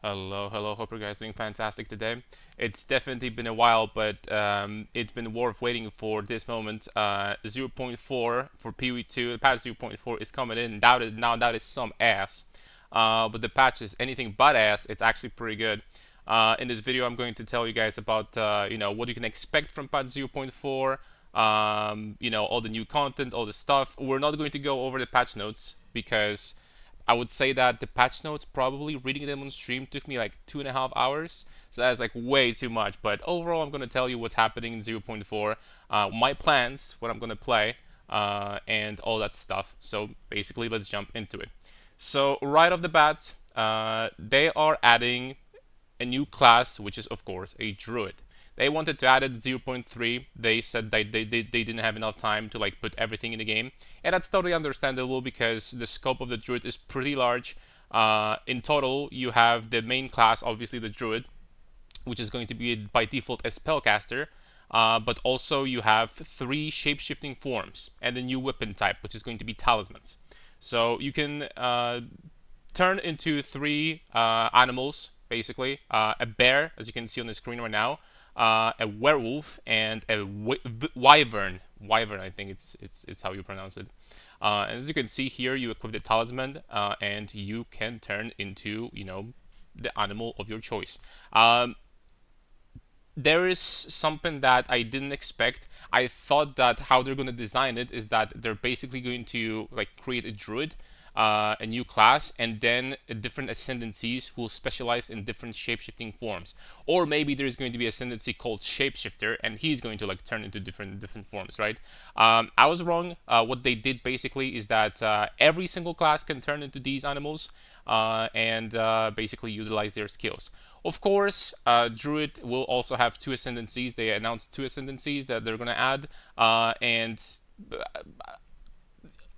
Hello, hello. Hope you guys doing fantastic today. It's definitely been a while, but it's been worth waiting for this moment. 0 0.4 for PoE 2. The patch 0.4 is coming in. That is some ass. But the patch is anything but ass. It's actually pretty good. In this video, I'm going to tell you guys about what you can expect from patch 0.4. All the new content, all the stuff. We're not going to go over the patch notes because I would say that the patch notes, probably reading them on stream, took me like 2.5 hours. So that's like way too much. But overall, I'm going to tell you what's happening in 0.4, my plans, what I'm going to play, and all that stuff. So basically, let's jump into it. So right off the bat, they are adding a new class, which is of course a druid. They wanted to add it 0.3. They said they didn't have enough time to like put everything in the game, and that's totally understandable because the scope of the druid is pretty large. In total, you have the main class, obviously the druid, which is going to be by default a spellcaster. But also you have three shape-shifting forms and a new weapon type, which is going to be talismans. So you can turn into three animals, basically. A bear, as you can see on the screen right now, a werewolf, and a wyvern. Wyvern, I think it's how you pronounce it. And as you can see here, you equip the talisman, and you can turn into, the animal of your choice. There is something that I didn't expect. I thought that how they're going to design it is that they're basically going to like create a druid, a new class, and then different ascendancies will specialize in different shapeshifting forms. Or maybe there's going to be ascendancy called shapeshifter, and he's going to like turn into different forms, right? I was wrong. What they did basically is that every single class can turn into these animals, and basically utilize their skills. Of course, Druid will also have two ascendancies. They announced two ascendancies that they're going to add, and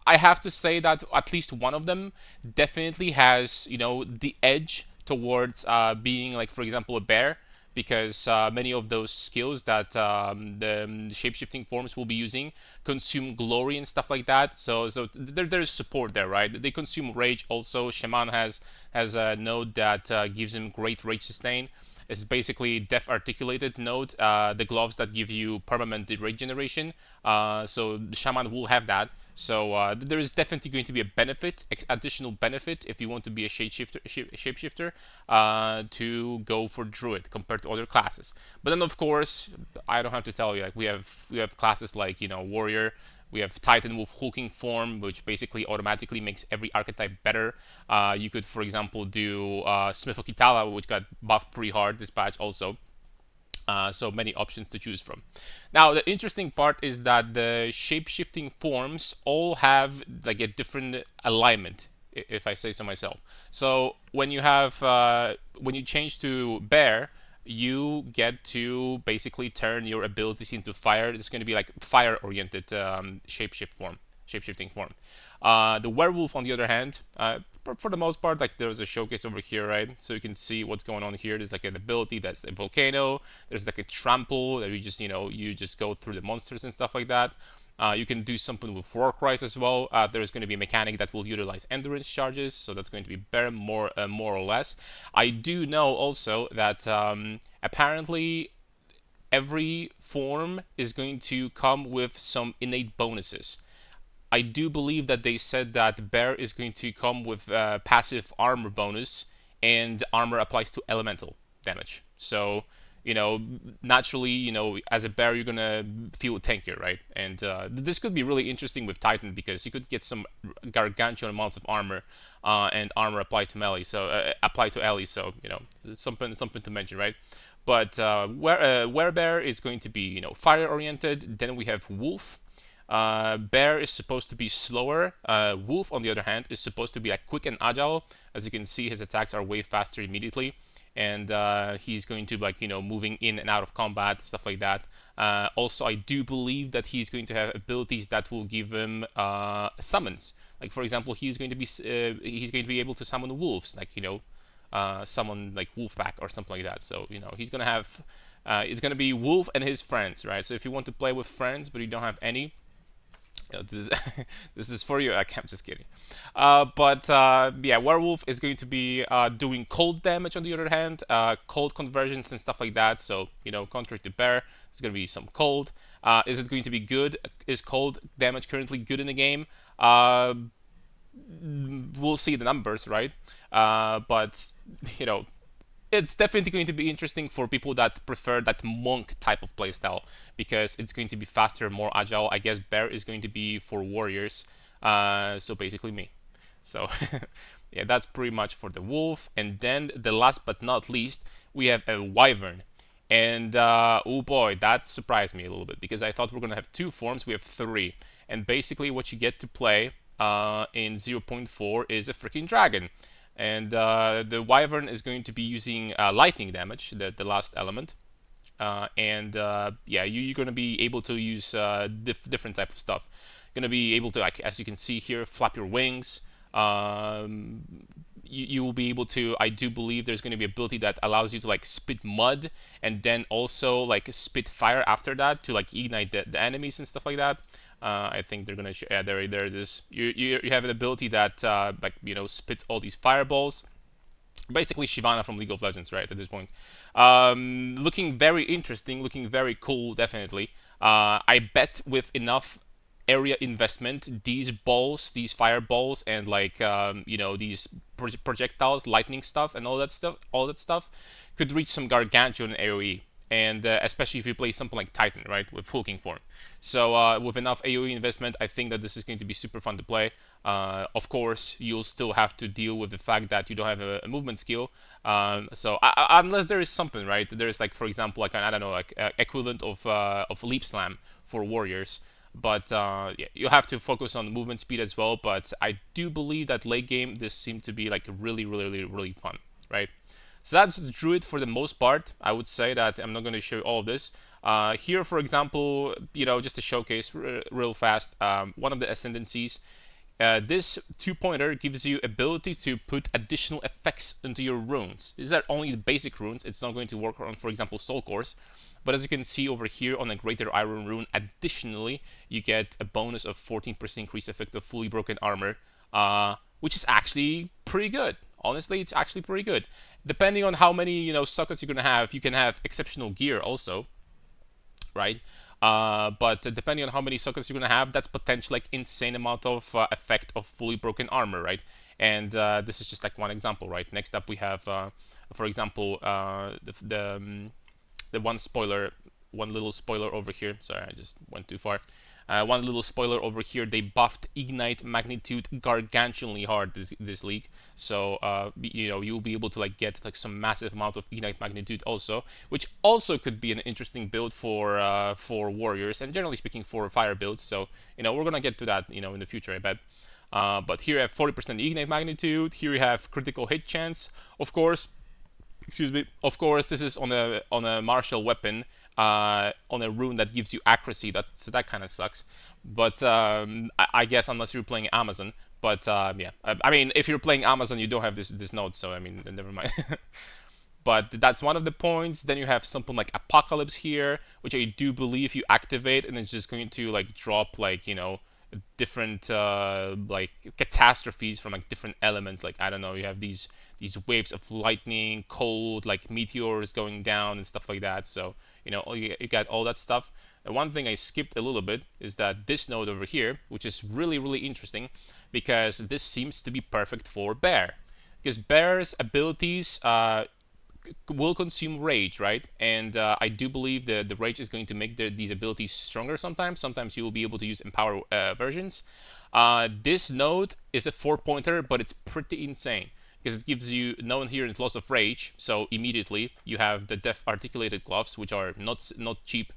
I have to say that at least one of them definitely has, the edge towards being like, for example, a bear, because many of those skills that the shapeshifting forms will be using consume glory and stuff like that. So there's support there, right? They consume rage also. Shaman has a node that gives him great rage sustain. It's basically death articulated node, the gloves that give you permanent rage generation. So the shaman will have that. So there is definitely going to be a benefit, additional benefit, if you want to be a shapeshifter, to go for druid compared to other classes. But then, of course, I don't have to tell you, like we have classes like warrior. We have Titan with hulking form, which basically automatically makes every archetype better. You could, for example, do Smith of Kitala, which got buffed pretty hard this patch also. So many options to choose from. Now, the interesting part is that the shape-shifting forms all have like a different alignment, if I say so myself. So when you change to bear, you get to basically turn your abilities into fire. It's going to be like fire-oriented shape-shifting form. The werewolf, on the other hand, for the most part, like there's a showcase over here, right? So you can see what's going on here. There's like an ability that's a volcano. There's like a trample that you just go through the monsters and stuff like that. You can do something with war cries as well. There's going to be a mechanic that will utilize endurance charges, so that's going to be better, more or less. I do know also that apparently every form is going to come with some innate bonuses. I do believe that they said that bear is going to come with passive armor bonus, and armor applies to elemental damage. So, naturally, as a bear, you're gonna feel tankier, right? And this could be really interesting with Titan because you could get some gargantuan amounts of armor, and armor applied to melee, so apply to Ellie. So, it's something to mention, right? But Werebear is going to be, fire oriented. Then we have Wolf. Bear is supposed to be slower. Wolf, on the other hand, is supposed to be like quick and agile. As you can see, his attacks are way faster immediately, and he's going to like moving in and out of combat, stuff like that. Also, I do believe that he's going to have abilities that will give him summons. Like for example, he's going to be able to summon wolves, like summon like Wolfpack or something like that. So he's gonna have it's gonna be Wolf and his friends, right? So if you want to play with friends but you don't have any, This is, this is for you. I'm just kidding. But yeah, werewolf is going to be doing cold damage on the other hand, cold conversions and stuff like that. So contrary to bear, it's going to be some cold. Is it going to be good? Is cold damage currently good in the game? We'll see the numbers, right? But you know, it's definitely going to be interesting for people that prefer that monk type of playstyle because it's going to be faster, more agile. I guess bear is going to be for warriors, so basically me. So yeah, that's pretty much for the wolf. And then the last but not least, we have a wyvern. And oh boy, that surprised me a little bit because I thought we are gonna have two forms. We have three, and basically what you get to play in 0.4 is a freaking dragon. And the wyvern is going to be using lightning damage, the last element. And yeah, you're going to be able to use different type of stuff. You're going to be able to, like as you can see here, flap your wings. You will be able to, I do believe there's going to be an ability that allows you to like spit mud and then also like spit fire after that to like ignite the enemies and stuff like that. I think they're gonna yeah, there it is. You have an ability that like spits all these fireballs, basically Shyvana from League of Legends, right, at this point. Looking very interesting, looking very cool, definitely. I bet with enough area investment, these balls, these fireballs, and like these projectiles, lightning stuff, and all that stuff, could reach some gargantuan AOE. And especially if you play something like Titan, right, with hulking form. So with enough AOE investment, I think that this is going to be super fun to play. Of course, you'll still have to deal with the fact that you don't have a movement skill. So unless there is something, right, there's like, for example, like I don't know, like equivalent of leap slam for warriors. But yeah, you have to focus on movement speed as well. But I do believe that late game this seemed to be like really, really, really, really fun, right? So that's the Druid for the most part. I would say that I'm not going to show you all of this. Here, for example, just to showcase real fast, one of the ascendancies. This two-pointer gives you ability to put additional effects into your runes. These are only the basic runes. It's not going to work on, for example, Soul Cores. But as you can see over here on a Greater Iron Rune, additionally, you get a bonus of 14% increased effect of fully broken armor, which is actually pretty good. Honestly, it's actually pretty good. Depending on how many sockets you're gonna have, you can have exceptional gear also, right? But depending on how many sockets you're gonna have, that's potentially like insane amount of effect of fully broken armor, right? And this is just like one example, right? Next up, we have, for example, the one little spoiler over here. Sorry, I just went too far. One little spoiler over here, they buffed Ignite Magnitude gargantuanly hard this league. So you'll be able to like get like some massive amount of Ignite Magnitude also, which also could be an interesting build for warriors and generally speaking for fire builds. So we're gonna get to that in the future, I bet. But here you have 40% Ignite Magnitude. Here you have critical hit chance, of course. Excuse me. Of course, this is on a martial weapon, on a rune that gives you accuracy. That kind of sucks. But I guess unless you're playing Amazon. But yeah, I mean, if you're playing Amazon, you don't have this node. So I mean, never mind. But that's one of the points. Then you have something like Apocalypse here, which I do believe you activate, and it's just going to like drop like different like catastrophes from like different elements. Like I don't know, you have these waves of lightning, cold, like meteors going down and stuff like that. So you got all that stuff. And one thing I skipped a little bit is that this node over here, which is really really interesting, because this seems to be perfect for bear, because bear's abilities will consume rage, right? And I do believe the rage is going to make these abilities stronger sometimes. Sometimes you will be able to use empower versions. This node is a 4-pointer, but it's pretty insane because it gives you known here loss of rage. So immediately you have the death articulated gloves, which are not cheap.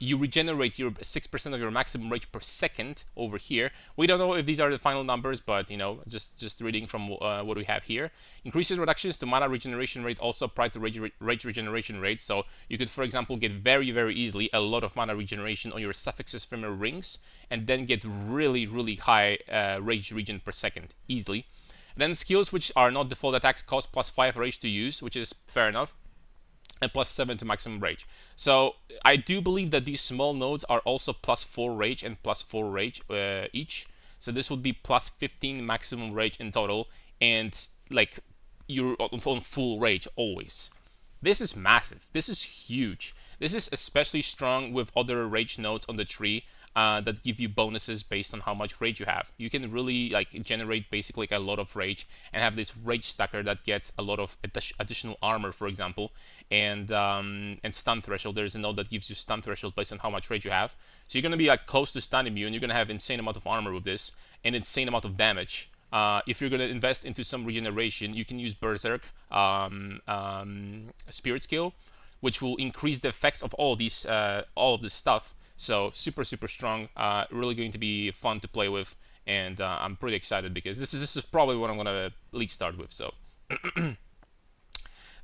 You regenerate your 6% of your maximum rage per second over here. We don't know if these are the final numbers, but just reading from what we have here. Increases reductions to mana regeneration rate, also applied to rage regeneration rate. So you could, for example, get very very easily a lot of mana regeneration on your suffixes from your rings, and then get really really high rage regen per second easily. And then skills which are not default attacks cost +5 rage to use, which is fair enough. and +7 to maximum rage. So I do believe that these small nodes are also +4 rage and +4 rage each. So this would be +15 maximum rage in total, and like you're on full rage always. This is massive. This is huge. This is especially strong with other rage nodes on the tree that give you bonuses based on how much rage you have. You can really like generate basically like a lot of rage and have this rage stacker that gets a lot of additional armor, for example, and stun threshold. There's a node that gives you stun threshold based on how much rage you have. So you're gonna be like close to stun immune. You're gonna have insane amount of armor with this and insane amount of damage. If you're going to invest into some regeneration, you can use Berserk Spirit Skill, which will increase the effects of all of this stuff. So super strong. Really going to be fun to play with, and I'm pretty excited because this is probably what I'm going to league start with. So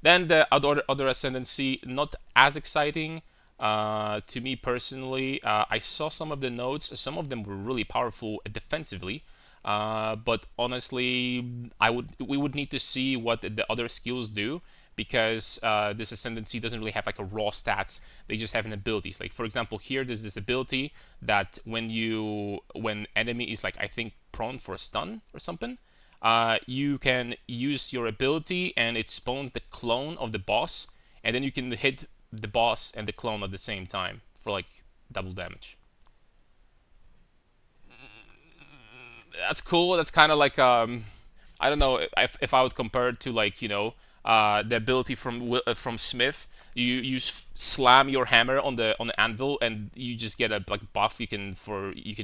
then the other ascendancy, not as exciting. To me personally, I saw some of the nodes. Some of them were really powerful defensively, but honestly, we would need to see what the other skills do because this ascendancy doesn't really have like a raw stats. They just have an abilities. Like for example, here there's this ability that when enemy is like I think prone for a stun or something, you can use your ability and it spawns the clone of the boss, and then you can hit the boss and the clone at the same time for like double damage. That's cool. That's kind of like I don't know if I would compare it to like the ability from Smith. You slam your hammer on the anvil and you just get a like buff you can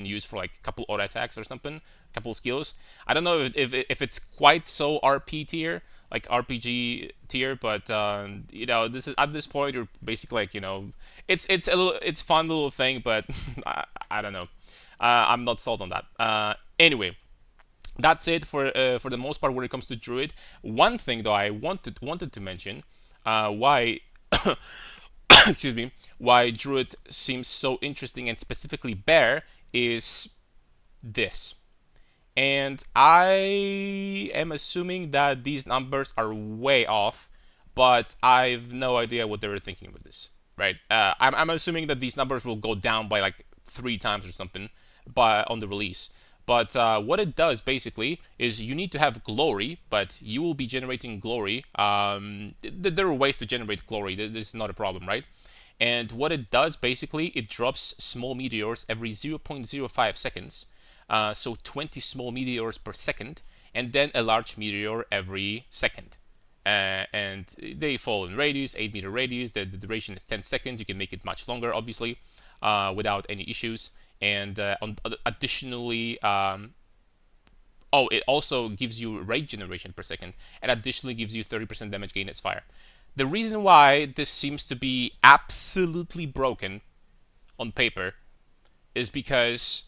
use for like a couple auto attacks or something, a couple skills. I don't know if it's quite so RP tier like RPG tier, but this is at this point you're basically like it's fun little thing, but I don't know. I'm not sold on that. Anyway, that's it for the most part when it comes to Druid. One thing though I wanted to mention, why excuse me, why Druid seems so interesting and specifically Bear is this. And I am assuming that these numbers are way off, but I've no idea what they were thinking with this, right? I'm assuming that these numbers will go down by like 3 times or something on the release. But what it does basically is you need to have glory, but you will be generating glory. There are ways to generate glory. This is not a problem, right? And what it does basically, it drops small meteors every 0.05 seconds. So 20 small meteors per second, and then a large meteor every second. And they fall in radius, 8-meter radius. The duration is 10 seconds. You can make it much longer, obviously, without any issues. And additionally, it also gives you rage generation per second, and additionally gives you 30% damage gain as fire. The reason why this seems to be absolutely broken on paper is because,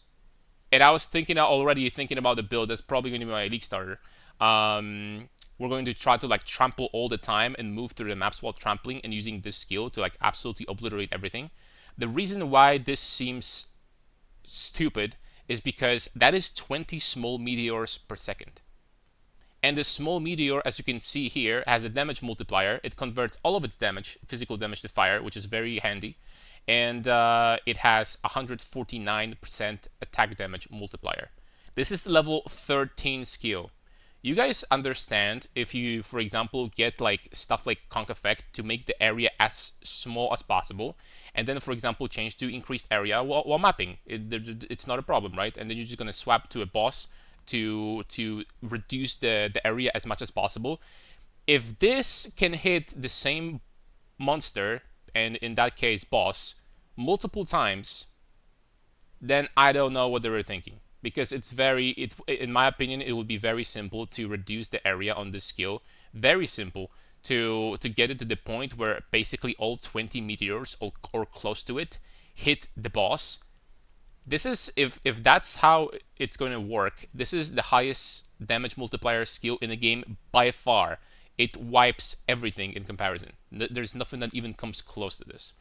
and I was already thinking about the build that's probably going to be my league starter. We're going to try to like trample all the time and move through the maps while trampling and using this skill to like absolutely obliterate everything. The reason why this seems stupid is because that is 20 small meteors per second. And the small meteor, as you can see here, has a damage multiplier. It converts all of its damage, physical damage, to fire, which is very handy. And it has 149% attack damage multiplier. This is level 13 skill. You guys understand if you, for example, get like stuff like Conk Effect to make the area as small as possible, and then, for example, change to increased area while mapping. It's not a problem, right? And then you're just gonna swap to a boss to reduce the area as much as possible. If this can hit the same monster, and in that case boss, multiple times, then I don't know what they were thinking. Because in my opinion, it would be very simple to reduce the area on this skill. Very simple to get it to the point where basically all 20 meteors or close to it hit the boss. This is if that's how it's going to work. This is the highest damage multiplier skill in the game by far. It wipes everything in comparison. There's nothing that even comes close to this.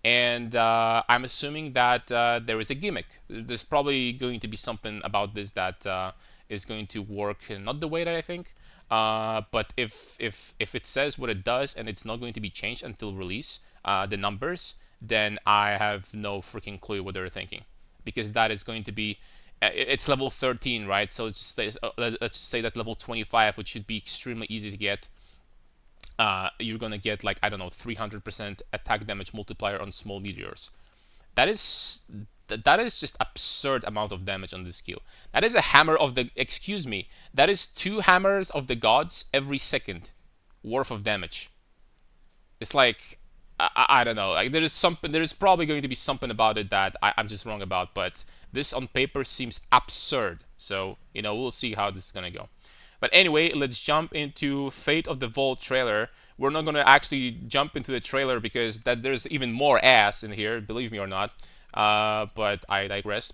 And I'm assuming that there is a gimmick. There's probably going to be something about this that is going to work not the way that I think. But if it says what it does and it's not going to be changed until release, the numbers, then I have no freaking clue what they're thinking, because that is going to be it's level 13, right? So let's just say that level 25, which should be extremely easy to get, you're gonna get like, I don't know, 300% attack damage multiplier on small meteors. That is that is just absurd amount of damage on this skill. That is a hammer of the, excuse me, that is 2 hammers of the gods every second worth of damage. It's like, I don't know. Like, there is probably going to be something about it that I'm just wrong about, but this on paper seems absurd. So we'll see how this is gonna go. But anyway, let's jump into Fate of the Vault trailer. We're not gonna actually jump into the trailer because there's even more ass in here, believe me or not. But I digress.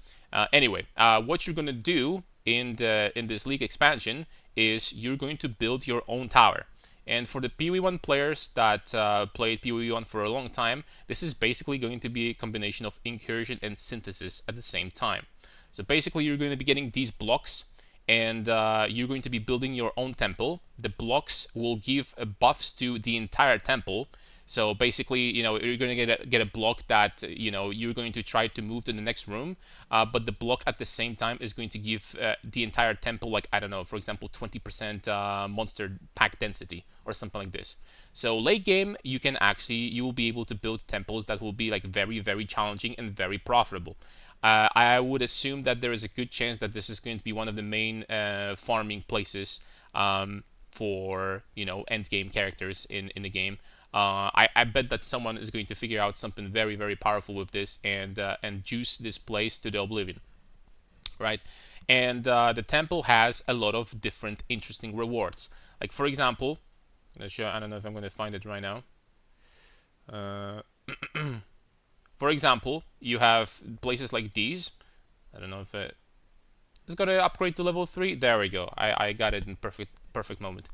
Anyway, what you're gonna do in this league expansion is you're going to build your own tower. And for the PoE 1 players that played PoE 1 for a long time, this is basically going to be a combination of incursion and synthesis at the same time. So basically, you're going to be getting these blocks, and you're going to be building your own temple. The blocks will give buffs to the entire temple. So basically, you're going to get a block that you're going to try to move to the next room, but the block at the same time is going to give the entire temple, like, I don't know, for example, 20% monster pack density or something like this. So late game, you will be able to build temples that will be like very, very challenging and very profitable. I would assume that there is a good chance that this is going to be one of the main farming places for end game characters in the game. I bet that someone is going to figure out something very, very powerful with this and juice this place to the oblivion, right? And the temple has a lot of different interesting rewards. Like, for example, I'm gonna show, I don't know if I'm going to find it right now. For example, you have places like these. I don't know if it's got to upgrade to level 3. There we go. I got it in perfect moment.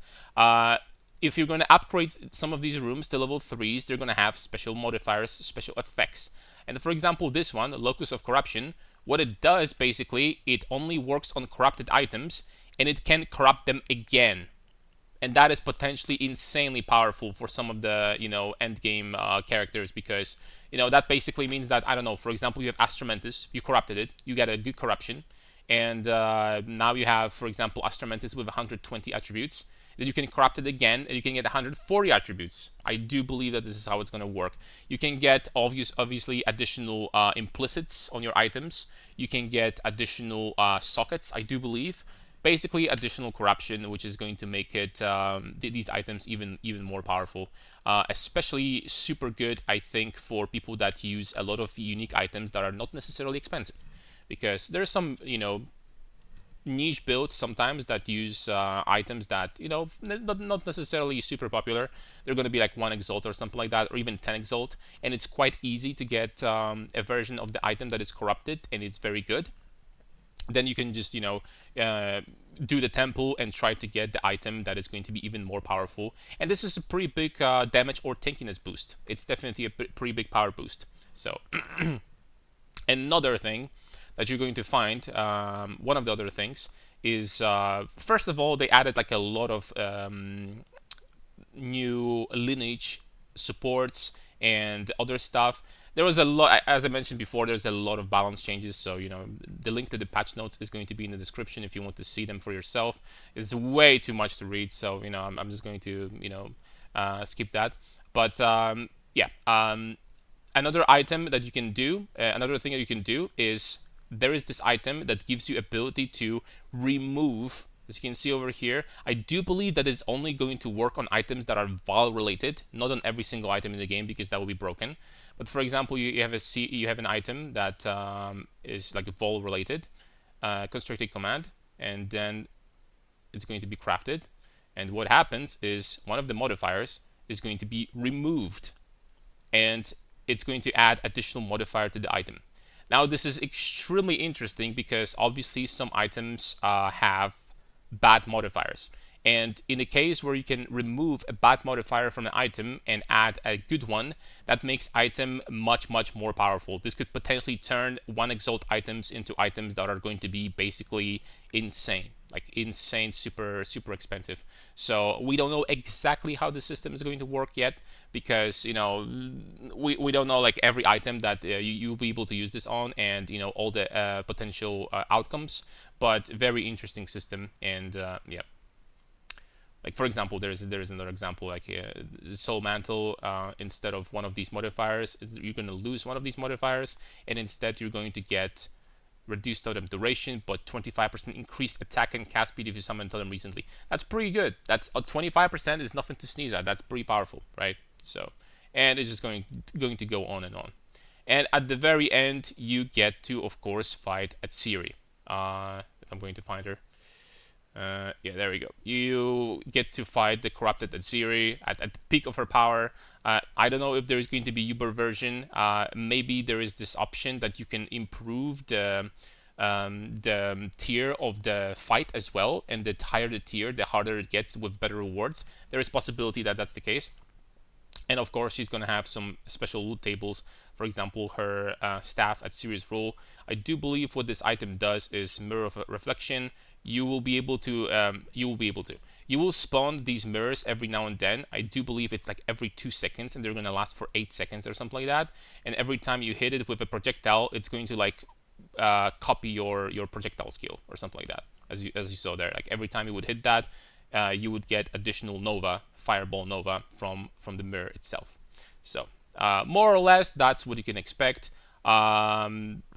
If you're going to upgrade some of these rooms to level 3s, they're going to have special modifiers, special effects. And for example, this one, Locus of Corruption, what it does basically, it only works on corrupted items, and it can corrupt them again. And that is potentially insanely powerful for some of the end game characters, because that basically means that, I don't know, for example, you have Astromantis, you corrupted it, you get a good corruption, and now you have, for example, Astromantis with 120 attributes. Then you can corrupt it again, and you can get 140 attributes. I do believe that this is how it's going to work. You can get obviously additional implicits on your items. You can get additional sockets, I do believe. Basically, additional corruption, which is going to make it these items even more powerful. Especially super good, I think, for people that use a lot of unique items that are not necessarily expensive, because there's some niche builds sometimes that use items that not necessarily super popular. They're going to be like 1 exalt or something like that, or even 10 exalt, and it's quite easy to get a version of the item that is corrupted and it's very good. Then you can just do the temple and try to get the item that is going to be even more powerful. And this is a pretty big damage or tankiness boost. It's definitely a pretty big power boost. So another thing that you're going to find, one of the other things is, first of all, they added like a lot of new lineage supports and other stuff. There was a lot, as I mentioned before, there's a lot of balance changes. So the link to the patch notes is going to be in the description if you want to see them for yourself. It's way too much to read, so I'm just going to skip that. But yeah, another item that you can do, another thing that you can do is, there is this item that gives you ability to remove. As you can see over here, I do believe that it's only going to work on items that are Vaal related, not on every single item in the game, because that will be broken. But for example, you have an item that is like Vaal related, constructed command, and then it's going to be crafted. And what happens is one of the modifiers is going to be removed, and it's going to add additional modifier to the item. Now this is extremely interesting because obviously some items have bad modifiers. And in a case where you can remove a bad modifier from an item and add a good one, that makes item much more powerful. This could potentially turn 1 exalt items into items that are going to be basically insane. like insane, super expensive. So we don't know exactly how the system is going to work yet, because we don't know like every item that you'll be able to use this on, and all the potential outcomes. But very interesting system, and yeah. Like for example, there's another example, like Soul Mantle. Instead of one of these modifiers, you're going to lose one of these modifiers, and instead you're going to get reduced totem duration, but 25% increased attack and cast speed if you summon totem recently. That's pretty good. That's 25% is nothing to sneeze at. That's pretty powerful, right? So, and it's just going to go on and on. And at the very end, you get to, of course, fight at Ciri. If I'm going to find her. Yeah, there we go. You get to fight the corrupted Aziri at the peak of her power. I don't know if there is going to be Uber version. Maybe there is this option that you can improve the tier of the fight as well, and the higher the tier, the harder it gets with better rewards. There is possibility that that's the case. And of course, she's going to have some special loot tables. For example, her staff at Ciri's Rule. I do believe what this item does is Mirror of Reflection. You will be able to. You will spawn these mirrors every now and then. I do believe it's like every 2 seconds, and they're going to last for 8 seconds or something like that. And every time you hit it with a projectile, it's going to like copy your projectile skill or something like that. As you saw there, like every time you would hit that, you would get additional Nova, Fireball Nova from the mirror itself. So more or less, that's what you can expect.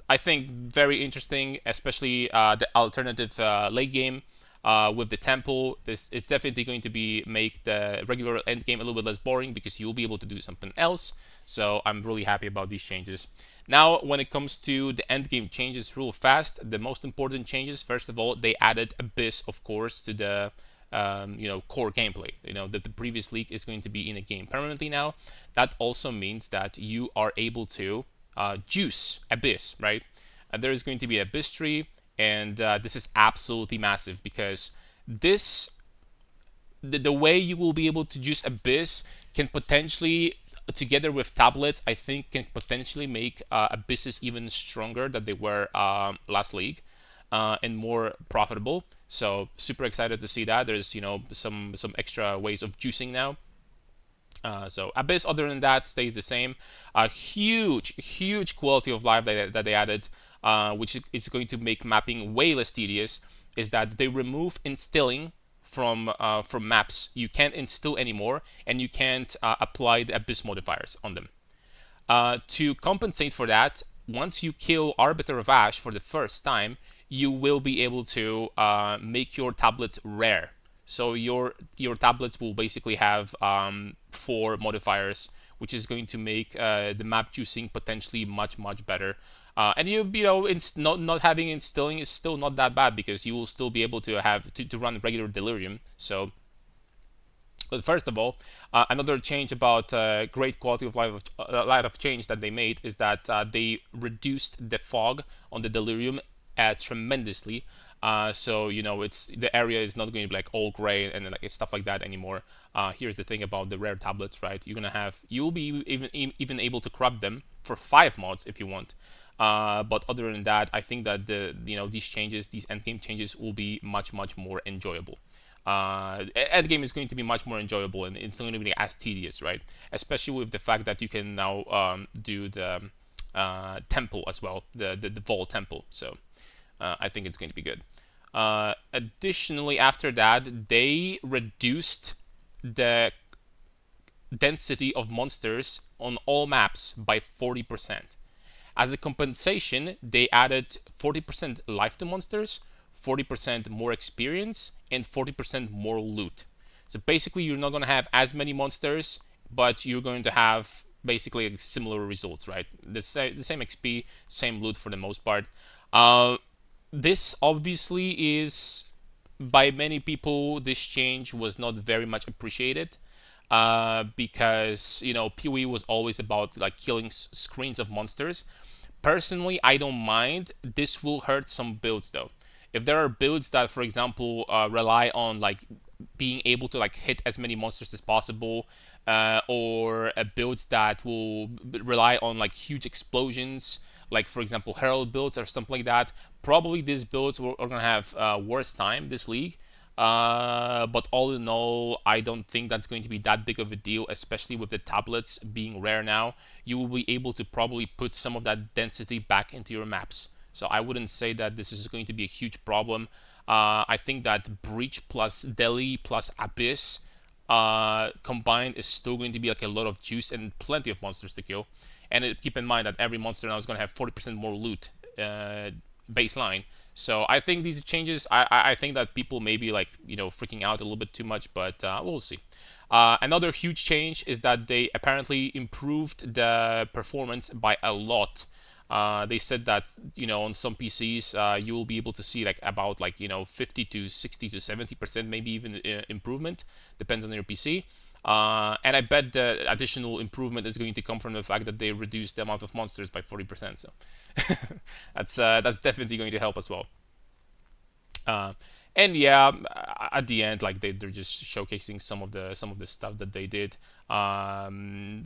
I think very interesting, especially the alternative late game with the temple. It's definitely going to make the regular end game a little bit less boring, because you'll be able to do something else. So I'm really happy about these changes. Now, when it comes to the end game changes real fast, the most important changes, first of all, they added Abyss, of course, to the core gameplay. That the previous league is going to be in a game permanently now. That also means that you are able to juice Abyss, right? There is going to be Abyss tree, and this is absolutely massive, because the way you will be able to juice Abyss can potentially, together with tablets, I think can potentially make Abysses even stronger than they were last league, and more profitable. So super excited to see that. There's some extra ways of juicing now. So Abyss, other than that, stays the same. Huge quality of life that they added, which is going to make mapping way less tedious, is that they remove instilling from maps. You can't instill anymore, and you can't apply the Abyss modifiers on them. To compensate for that, once you kill Arbiter of Ash for the first time, you will be able to make your tablets rare. So your tablets will basically have 4 modifiers, which is going to make the map juicing potentially much better. And not having instilling is still not that bad, because you will still be able to have to run regular delirium. So, but first of all, another change about great quality of life, a lot of change that they made, is that they reduced the fog on the delirium tremendously. So it's the area is not going to be like all gray and like stuff like that anymore. Here's the thing about the rare tablets, right? You'll be even able to corrupt them for 5 mods if you want. But other than that, I think that these endgame changes will be much more enjoyable. Endgame is going to be much more enjoyable, and it's not going to be as tedious, right? Especially with the fact that you can now do the temple as well, the Vaal temple. So I think it's going to be good. Additionally, after that, they reduced the density of monsters on all maps by 40%. As a compensation, they added 40% life to monsters, 40% more experience, and 40% more loot. So basically, you're not going to have as many monsters, but you're going to have basically similar results, right? The same XP, same loot for the most part. This obviously is, by many people, this change was not very much appreciated, because PoE was always about like killing screens of monsters. Personally, I don't mind. This will hurt some builds though. If there are builds that, for example, rely on like being able to like hit as many monsters as possible, or builds that will rely on like huge explosions, like for example Herald builds or something like that, probably these builds are gonna have worse time this league. But all in all, I don't think that's going to be that big of a deal, especially with the tablets being rare now. You will be able to probably put some of that density back into your maps. So I wouldn't say that this is going to be a huge problem. I think that Breach plus Delhi plus Abyss combined is still going to be like a lot of juice and plenty of monsters to kill. And keep in mind that every monster now is going to have 40% more loot baseline. So I think these changes, I think that people may be like, freaking out a little bit too much, but we'll see. Another huge change is that they apparently improved the performance by a lot. They said that on some PCs you will be able to see like about 50 to 60 to 70%, maybe even improvement, depends on your PC. And I bet the additional improvement is going to come from the fact that they reduced the amount of monsters by 40%. So that's definitely going to help as well. And yeah, at the end, like they're just showcasing some of the stuff that they did.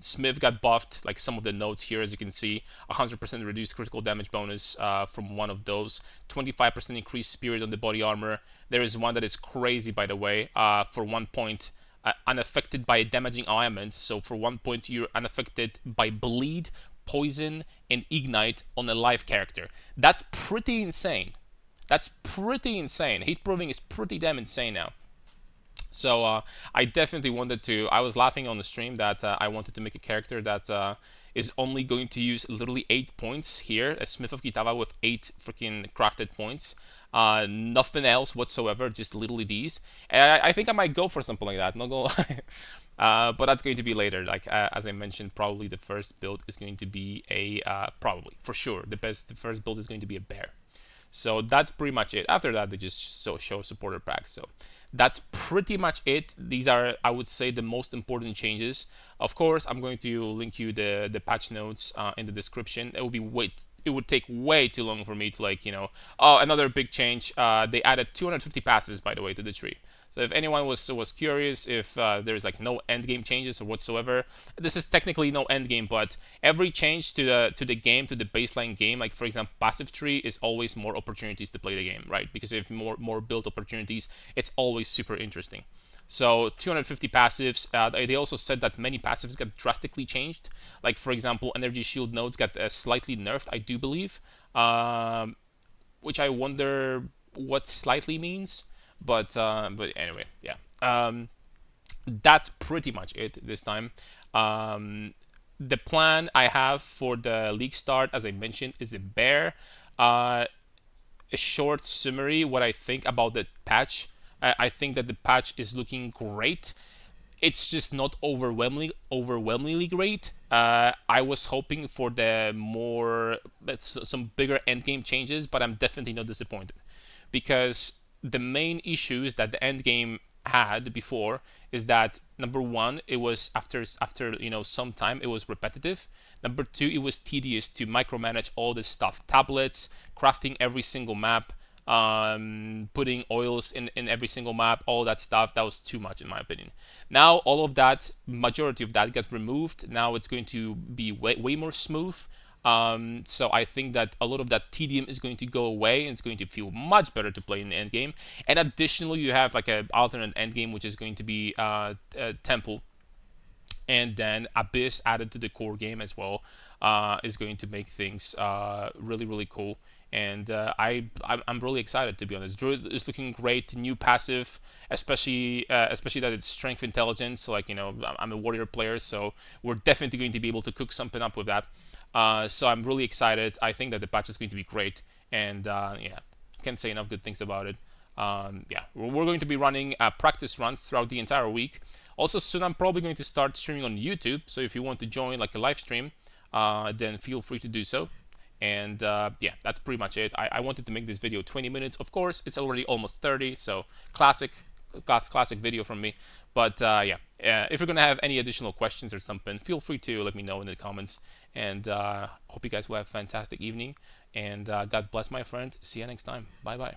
Smith got buffed, like some of the notes here, as you can see, 100% reduced critical damage bonus from one of those, 25% increased spirit on the body armor. There is one that is crazy, by the way, for 1 point. Unaffected by damaging elements, so for 1 point you're unaffected by bleed, poison, and ignite on a live character. That's pretty insane. That's pretty insane. Heat proving is pretty damn insane now. So I definitely wanted to. I was laughing on the stream that I wanted to make a character that is only going to use literally 8 points here, a Smith of Kitava with 8 freaking crafted points. Nothing else whatsoever, just literally these. And I think I might go for something like that. Not gonna lie. But that's going to be later. Like as I mentioned, probably the first build is going to be a probably for sure the first build is going to be a bear. So that's pretty much it. After that, they just show supporter packs. So that's pretty much it. These are, I would say, the most important changes. Of course, I'm going to link you the patch notes in the description. It would take way too long for me to Oh, another big change. They added 250 passives, by the way, to the tree. So if anyone was curious if there's like no end game changes or whatsoever, this is technically no end game, but every change to the game, to the baseline game, like for example passive tree, is always more opportunities to play the game, right? Because if more build opportunities, it's always super interesting. So 250 passives. They also said that many passives got drastically changed. Like for example, energy shield nodes got slightly nerfed, I do believe, which I wonder what slightly means. But anyway, yeah. That's pretty much it this time. The plan I have for the league start, as I mentioned, is a bear. A short summary, what I think about the patch. I think that the patch is looking great. It's just not overwhelmingly great. I was hoping for some bigger endgame changes, but I'm definitely not disappointed, because the main issues that the endgame had before is that number one, it was after some time it was repetitive. Number two, it was tedious to micromanage all this stuff, tablets, crafting every single map, putting oils in every single map, all that stuff. That was too much in my opinion. Now all of that, majority of that got removed. Now it's going to be way more smooth. So I think that a lot of that tedium is going to go away, and it's going to feel much better to play in the end game. And additionally, you have like an alternate end game, which is going to be Temple, and then Abyss added to the core game as well, is going to make things really cool. And I'm really excited, to be honest. Druid is looking great. New passive, especially that it's strength intelligence. So like I'm a warrior player, so we're definitely going to be able to cook something up with that. So I'm really excited. I think that the patch is going to be great, and yeah, can't say enough good things about it. Yeah, we're going to be running practice runs throughout the entire week. Also, soon I'm probably going to start streaming on YouTube. So if you want to join like a live stream, then feel free to do so. And yeah, that's pretty much it. I wanted to make this video 20 minutes. Of course, it's already almost 30, so classic video from me. But yeah, if you're gonna have any additional questions or something, feel free to let me know in the comments. And hope you guys will have a fantastic evening. And God bless, my friend. See you next time. Bye bye.